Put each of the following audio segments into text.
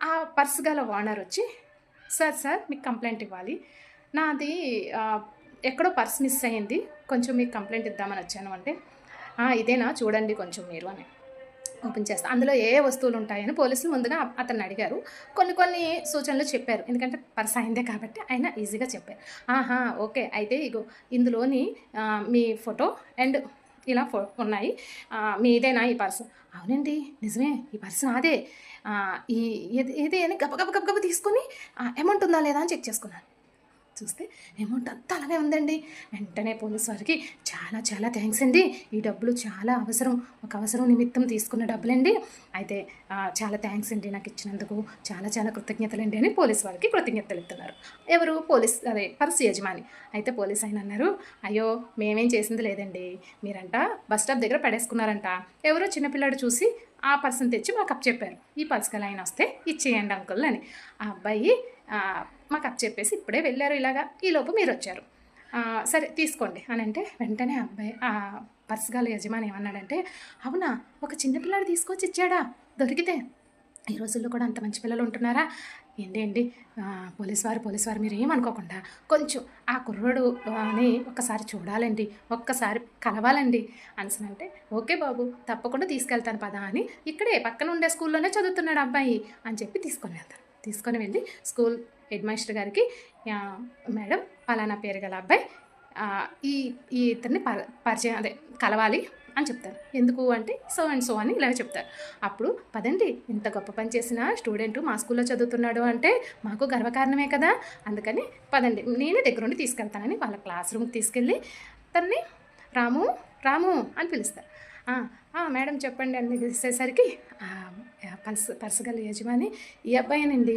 ఆ పర్స్ గల ఓనర్ వచ్చి, సార్ మీకు కంప్లెయింట్ ఇవ్వాలి. నాది ఎక్కడో పర్స్ మిస్ అయింది. కొంచెం మీకు కంప్లెయింట్ ఇద్దామని వచ్చాను అంటే, ఇదేనా చూడండి కొంచెం మీరు అని ఓపెన్ చేస్తా. అందులో ఏ వస్తువులు ఉంటాయని పోలీసులు ముందుగా అతన్ని అడిగారు. కొన్ని సూచనలు చెప్పారు. ఎందుకంటే పర్స్ అయిందే కాబట్టి ఆయన ఈజీగా చెప్పారు. ఓకే. అయితే ఇగో ఇందులోని మీ ఫోటో అండ్ ఇలా ఉన్నాయి. మీదేనా ఈ పర్స్? అవునండి నిజమే, ఈ పర్స్ నాదే. ఈ ఇది అని గబగబ తీసుకొని అమౌంట్ ఉందా లేదా అని చెక్ చేసుకున్నాను. చూస్తే అమౌంట్ అంతా అలానే ఉందండి. వెంటనే పోలీస్ వారికి చాలా థ్యాంక్స్ అండి, ఈ డబ్బులు చాలా ఒక అవసరం నిమిత్తం తీసుకున్న డబ్బులండి. అయితే చాలా థ్యాంక్స్ అండి నాకు ఇచ్చినందుకు, చాలా కృతజ్ఞతలండి అని పోలీస్ వారికి కృతజ్ఞతలు ఇస్తున్నారు. ఎవరు? పర్స్ యజమాని. అయితే పోలీస్ ఆయన అన్నారు, అయ్యో మేమేం చేసింది లేదండి, మీరంట బస్ స్టాప్ దగ్గర పడేసుకున్నారంట. ఎవరో చిన్నపిల్లాడు చూసి ఆ పర్సన్ తెచ్చి మాకు అప్ చెప్పారు, ఈ పర్స్ గల ఆయన వస్తే ఇచ్చేయండి అంకుల్ అని. ఆ అబ్బాయి మాకు అప్ చెప్పేసి ఇప్పుడే వెళ్ళారు. ఇలాగా ఈలోపు మీరు వచ్చారు, సరే తీసుకోండి అని అంటే, వెంటనే అబ్బాయి పర్స్ గల యజమాని ఏమన్నాడంటే, అవునా, ఒక చిన్నపిల్లాడు తీసుకొచ్చి ఇచ్చాడా దొరికితే? ఈ రోజుల్లో కూడా అంత మంచి పిల్లలు ఉంటున్నారా? ఏంటి పోలీస్ వారు మీరు ఏమనుకోకుండా కొంచెం ఆ కుర్రోడు అని ఒక్కసారి చూడాలండి, ఒక్కసారి కలవాలండి అంటే, ఓకే బాబు తప్పకుండా తీసుకెళ్తాను పదా అని, ఇక్కడే పక్కన ఉండే స్కూల్లోనే చదువుతున్నాడు అబ్బాయి అని చెప్పి తీసుకొని వెళ్ళి స్కూల్ హెడ్ మాస్టర్ గారికి, మేడం పలానా పేరు గల అబ్బాయి ఈ ఇతన్ని పరిచయం కలవాలి అని చెప్తారు. ఎందుకు అంటే సో అండ్ సో అని ఇలా చెప్తారు. అప్పుడు పదండి, ఇంత గొప్ప పని చేసిన స్టూడెంట్ మా స్కూల్లో చదువుతున్నాడు అంటే మాకు గర్వకారణమే కదా, అందుకని పదండి నేనే దగ్గరుండి తీసుకెళ్తానని వాళ్ళ క్లాస్ రూమ్కి తీసుకెళ్ళి తన్ని రాము అని పిలుస్తారు. మేడం చెప్పండి అని పిలిచేసరికి పర్సు గల యజమాని, ఈ అబ్బాయినండి,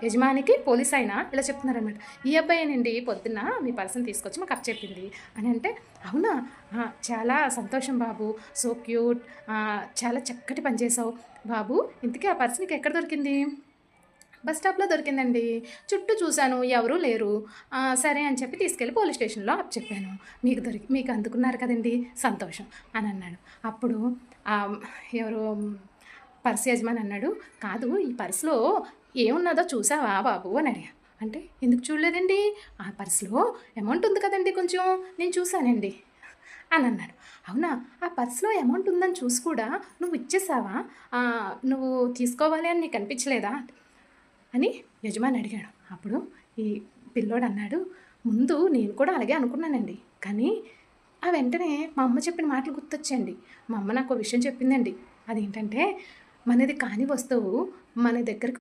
యజమానికి పోలీస్ అయినా ఇలా చెప్తున్నారనమాట, ఈ అబ్బాయినండి పొద్దున్న మీ పర్సన్ తీసుకొచ్చి మాకు అప్ చెప్పింది అని అంటే, అవునా, చాలా సంతోషం బాబు, సో క్యూట్, చాలా చక్కటి పని చేసావు బాబు. ఇంతకీ ఆ పర్సన్ నీకు ఎక్కడ దొరికింది? బస్ స్టాప్లో దొరికిందండి, చుట్టూ చూశాను ఎవరూ లేరు, సరే అని చెప్పి తీసుకెళ్ళి పోలీస్ స్టేషన్లో అప్ చెప్పాను, మీకు అందుకున్నారు కదండి, సంతోషం అని అన్నాడు. అప్పుడు ఎవరు పర్స్ యజమాని అన్నాడు, కాదు ఈ పర్సులో ఏమున్నదో చూసావా బాబు అని అడిగా. అంటే ఎందుకు చూడలేదండి, ఆ పర్సులో అమౌంట్ ఉంది కదండి కొంచెం, నేను చూశానండి అని అన్నాడు. అవునా, ఆ పర్సులో అమౌంట్ ఉందని చూసి కూడా నువ్వు ఇచ్చేసావా, నువ్వు తీసుకోవాలి అని నీకు అనిపించలేదా అని యజమాని అడిగాడు. అప్పుడు ఈ పిల్లోడు అన్నాడు, ముందు నేను కూడా అలాగే అనుకున్నానండి, కానీ వెంటనే మా అమ్మ చెప్పిన మాటలు గుర్తొచ్చాయండి. మా అమ్మ నాకు ఒక విషయం చెప్పిందండి, అదేంటంటే మనది కాని వస్తువు మన దగ్గరకు